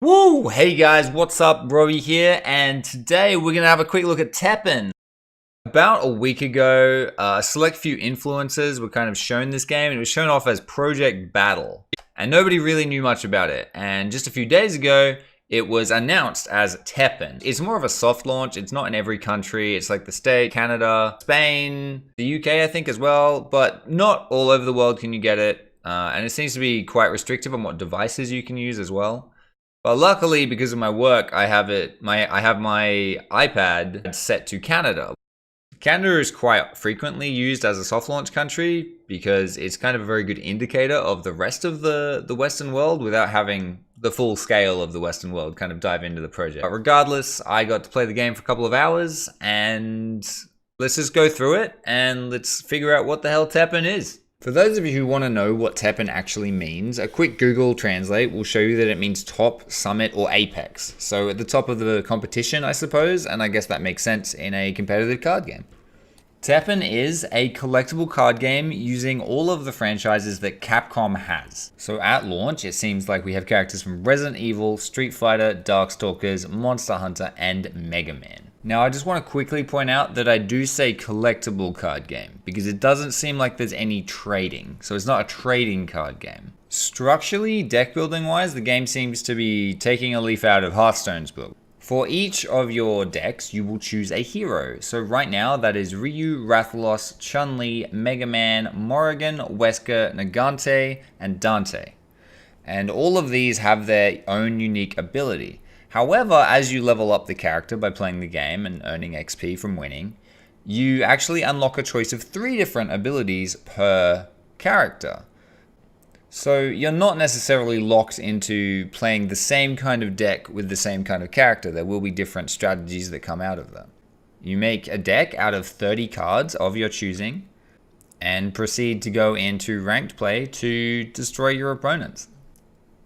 Woo! Hey guys, what's up? Robbie here, and today we're gonna have a quick look at Teppen. About a week ago, a select few influencers were kind of shown this game, and it was shown off as Project Battle, and nobody really knew much about it. And just a few days ago, it was announced as Teppen. It's more of a soft launch. It's not in every country. It's like the States, Canada, Spain, the UK, I think as well, but not all over the world can you get it. And it seems to be quite restrictive on what devices you can use as well. But luckily, because of my work, I have my iPad set to Canada. Canada is quite frequently used as a soft launch country because it's kind of a very good indicator of the rest of the Western world without having the full scale of the Western world kind of dive into the project. But regardless, I got to play the game for a couple of hours, and let's just go through it and let's figure out what the hell Teppen is. For those of you who want to know what Teppen actually means, a quick Google translate will show you that it means top, summit, or apex. So at the top of the competition, I suppose, and I guess that makes sense in a competitive card game. Teppen is a collectible card game using all of the franchises that Capcom has. So at launch, it seems like we have characters from Resident Evil, Street Fighter, Darkstalkers, Monster Hunter, and Mega Man. Now, I just want to quickly point out that I do say collectible card game because it doesn't seem like there's any trading. So it's not a trading card game. Structurally, deck building wise, the game seems to be taking a leaf out of Hearthstone's book. For each of your decks, you will choose a hero. So right now, that is Ryu, Rathalos, Chun-Li, Mega Man, Morrigan, Wesker, Nagante, and Dante. And all of these have their own unique ability. However, as you level up the character by playing the game and earning XP from winning, you actually unlock a choice of 3 different abilities per character. So you're not necessarily locked into playing the same kind of deck with the same kind of character. There will be different strategies that come out of that. You make a deck out of 30 cards of your choosing and proceed to go into ranked play to destroy your opponents.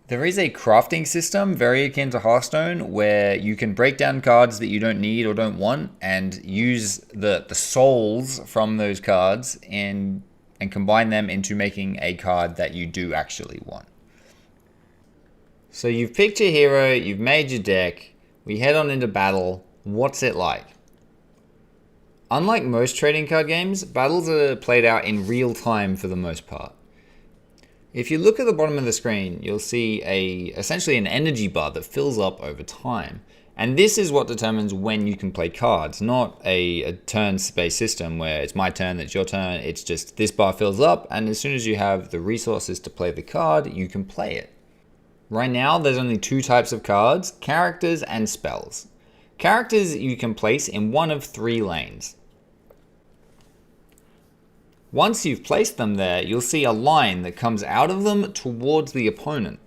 There is a crafting system very akin to Hearthstone where you can break down cards that you don't need or don't want and use the souls from those cards and combine them into making a card that you do actually want. So you've picked your hero, you've made your deck, we head on into battle. What's it like? Unlike most trading card games, battles are played out in real time for the most part. If you look at the bottom of the screen, you'll see essentially an energy bar that fills up over time. And this is what determines when you can play cards, not a turn-based system where it's my turn, it's your turn. It's just this bar fills up, and as soon as you have the resources to play the card, you can play it. Right now, there's only 2 types of cards, characters and spells. Characters you can place in one of 3 lanes. Once you've placed them there, you'll see a line that comes out of them towards the opponent.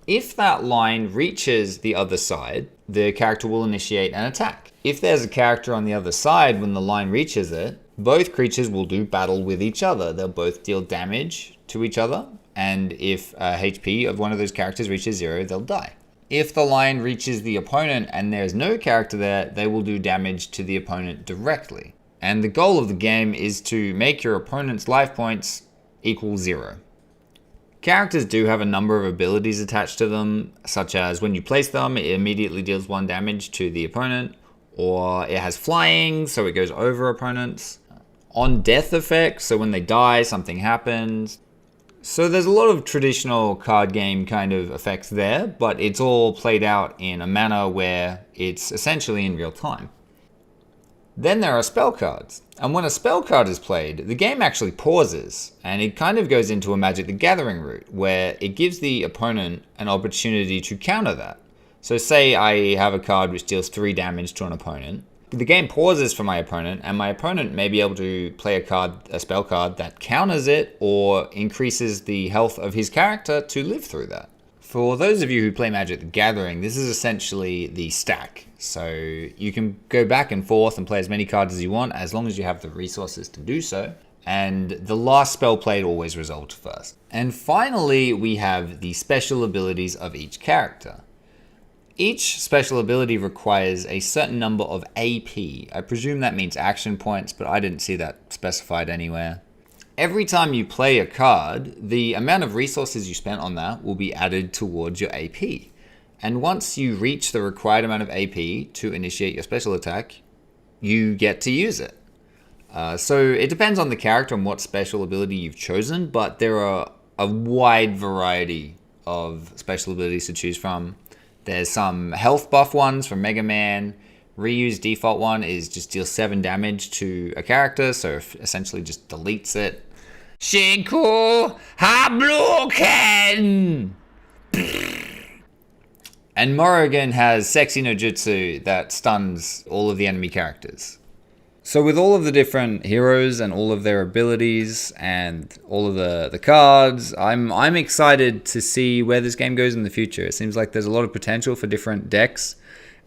If that line reaches the other side, the character will initiate an attack. If there's a character on the other side when the line reaches it, both creatures will do battle with each other. They'll both deal damage to each other, and if HP of one of those characters reaches 0, they'll die. If the line reaches the opponent and there's no character there, they will do damage to the opponent directly. And the goal of the game is to make your opponent's life points equal 0. Characters do have a number of abilities attached to them, such as when you place them, it immediately deals 1 damage to the opponent, or it has flying, so it goes over opponents. On death effects, so when they die, something happens. So there's a lot of traditional card game kind of effects there, but it's all played out in a manner where it's essentially in real time. Then there are spell cards, and when a spell card is played, the game actually pauses, and it kind of goes into a Magic the Gathering route, where it gives the opponent an opportunity to counter that. So say I have a card which deals 3 damage to an opponent. The game pauses for my opponent, and my opponent may be able to play a spell card that counters it or increases the health of his character to live through that. For those of you who play Magic the Gathering, this is essentially the stack. So you can go back and forth and play as many cards as you want as long as you have the resources to do so. And the last spell played always resolved first. And finally, we have the special abilities of each character. Each special ability requires a certain number of AP. I presume that means action points, but I didn't see that specified anywhere. every time you play a card, the amount of resources you spent on that will be added towards your AP. And once you reach the required amount of AP to initiate your special attack, you get to use it. So it depends on the character and what special ability you've chosen, but there are a wide variety of special abilities to choose from. There's some health buff ones from Mega Man. Ryu's default one is just deal 7 damage to a character, so essentially just deletes it. Shinku Habluken! And Morrigan has Sexy no Jutsu that stuns all of the enemy characters. So with all of the different heroes and all of their abilities and all of the cards, I'm excited to see where this game goes in the future. It seems like there's a lot of potential for different decks.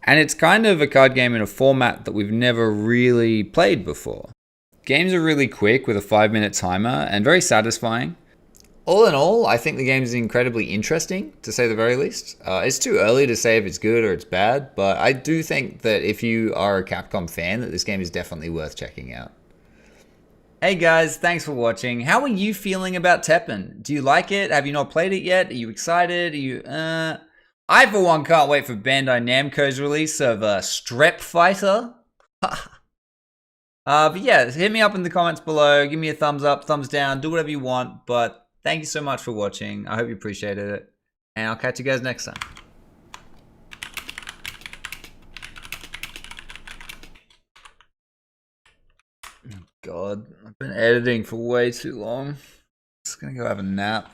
And it's kind of a card game in a format that we've never really played before. Games are really quick with a 5-minute timer and very satisfying. All in all, I think the game is incredibly interesting, to say the very least. It's too early to say if it's good or it's bad, but I do think that if you are a Capcom fan, that this game is definitely worth checking out. Hey guys, thanks for watching. How are you feeling about Teppen? Do you like it? Have you not played it yet? Are you excited? Are you, I, for one, can't wait for Bandai Namco's release of Strep Fighter. But yeah, hit me up in the comments below. Give me a thumbs up, thumbs down, do whatever you want, but thank you so much for watching. I hope you appreciated it. And I'll catch you guys next time. Oh God, I've been editing for way too long. Just gonna go have a nap.